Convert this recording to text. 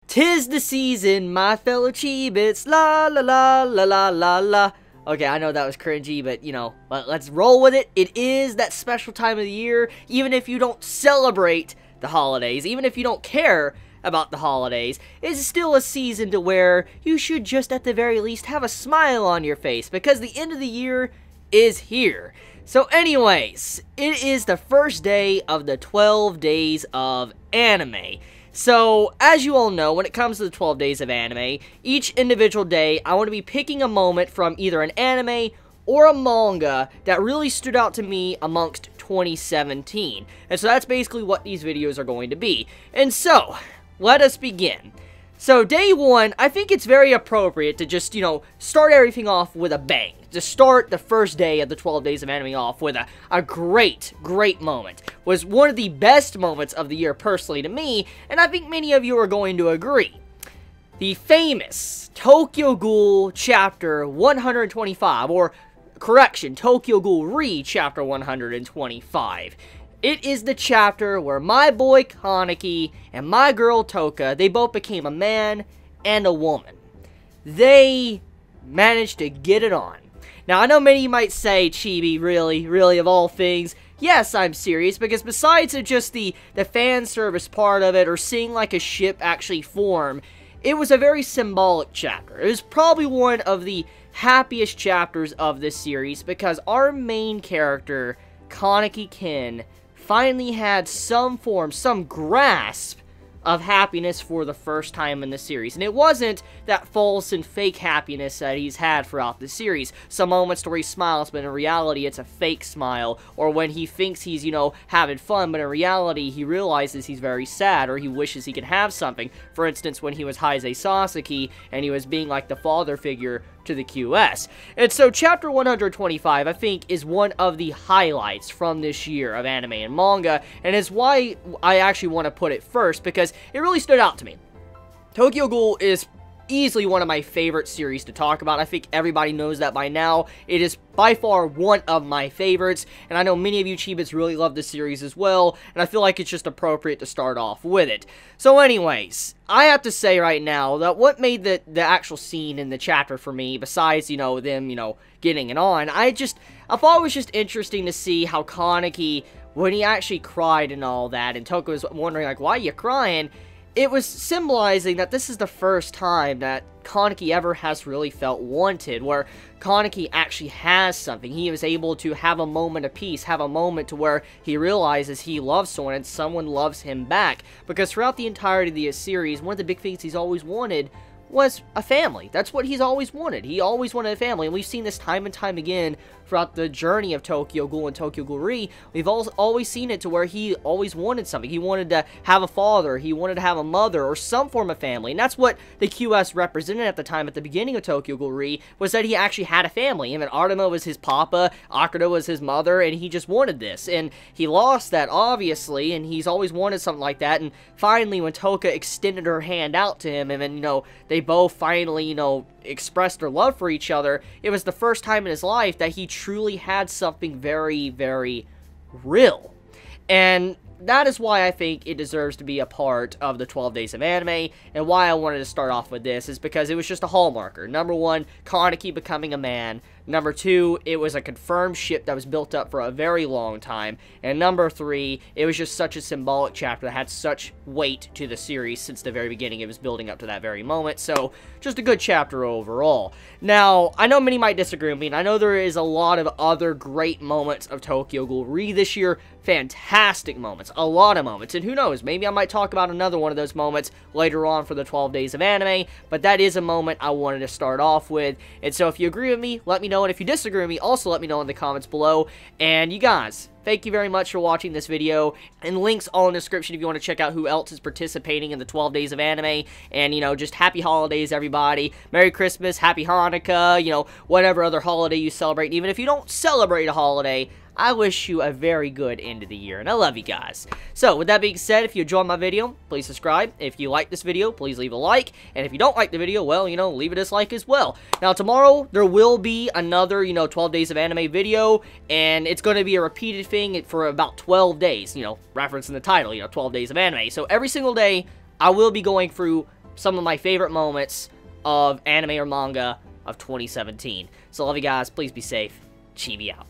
'Tis the season, my fellow Chibits, la la la la la la la. Okay, I know that was cringy, but, you know, let's roll with it. It is that special time of the year, even if you don't celebrate the holidays, even if you don't care about the holidays, it's still a season to where you should just, at the very least, have a smile on your face, because the end of the year is here. So anyways, it is the first day of the 12 days of anime. So, as you all know, when it comes to the 12 days of anime, each individual day, I want to be picking a moment from either an anime or a manga that really stood out to me amongst 2017. And so that's basically what these videos are going to be. And so, let us begin. So, day one, I think it's very appropriate to just, you know, start everything off with a bang. To start the first day of the 12 days of anime off with a great moment. Was one of the best moments of the year personally to me, and I think many of you are going to agree. The famous Tokyo Ghoul Chapter 125, or correction, Tokyo Ghoul Re Chapter 125. It is the chapter where my boy Kaneki and my girl Toka, they both became a man and a woman. They managed to get it on. Now, I know many of you might say, Chibi, really, of all things, yes, I'm serious, because besides just the fan service part of it, or seeing like a ship actually form, it was a very symbolic chapter. It was probably one of the happiest chapters of this series, because our main character, Kaneki Ken, finally had some form, some grasp of happiness for the first time in the series. And it wasn't that false and fake happiness that he's had throughout the series. Some moments where he smiles, but in reality it's a fake smile. Or when he thinks he's, you know, having fun, but in reality he realizes he's very sad, or he wishes he could have something. For instance, when he was Heisei Sasaki, and he was being like the father figure to the QS. And so chapter 125, I think, is one of the highlights from this year of anime and manga, and is why I actually want to put it first, because it really stood out to me. Tokyo Ghoul is easily one of my favorite series to talk about. I think everybody knows that by now. It is by far one of my favorites, and I know many of you Chibits really love this series as well, and I feel like it's just appropriate to start off with it. So anyways, I have to say right now that what made the actual scene in the chapter for me, besides, you know, them, you know, getting it on, I thought it was just interesting to see how Kaneki, when he actually cried and all that, and Toka was wondering, like, why are you crying? It was symbolizing that this is the first time that Kaneki ever has really felt wanted, where Kaneki actually has something. He was able to have a moment of peace, have a moment to where he realizes he loves someone and someone loves him back. Because throughout the entirety of the series, one of the big things he's always wanted was a family. That's what he's always wanted. He always wanted a family, and we've seen this time and time again throughout the journey of Tokyo Ghoul and Tokyo Ghoul Re. We've always seen it to where he always wanted something. He wanted to have a father, he wanted to have a mother, or some form of family, and that's what the QS represented at the time, at the beginning of Tokyo Ghoul Re, was that he actually had a family. Him and Artema was his papa, Akira was his mother, and he just wanted this, and he lost that, obviously, and he's always wanted something like that, and finally, when Toka extended her hand out to him, and then, you know, they both finally, you know, expressed their love for each other, it was the first time in his life that he truly had something very, very real. And that is why I think it deserves to be a part of the 12 days of anime, and why I wanted to start off with this is because it was just a hallmarker. Number one, Kaneki becoming a man. Number two, it was a confirmed ship that was built up for a very long time. And number three, it was just such a symbolic chapter that had such weight to the series since the very beginning. It was building up to that very moment. So, just a good chapter overall. Now, I know many might disagree with me, and I know there is a lot of other great moments of Tokyo Ghoul Re this year. Fantastic moments. A lot of moments. And who knows, maybe I might talk about another one of those moments later on for the 12 days of anime. But that is a moment I wanted to start off with. And so if you agree with me, let me know. And if you disagree with me, also let me know in the comments below. And you guys, thank you very much for watching this video, and links all in the description if you want to check out who else is participating in the 12 days of anime, and, you know, just happy holidays, everybody. Merry Christmas, happy Hanukkah, you know, whatever other holiday you celebrate. Even if you don't celebrate a holiday, I wish you a very good end of the year, and I love you guys. So, with that being said, if you enjoyed my video, please subscribe. If you like this video, please leave a like. And if you don't like the video, well, you know, leave a dislike as well. Now, tomorrow, there will be another, you know, 12 days of anime video, and it's going to be a repeated thing. thing for about 12 days, you know, referencing the title, you know, 12 days of anime. So every single day, I will be going through some of my favorite moments of anime or manga of 2017. So love you guys, please be safe, Chibi out.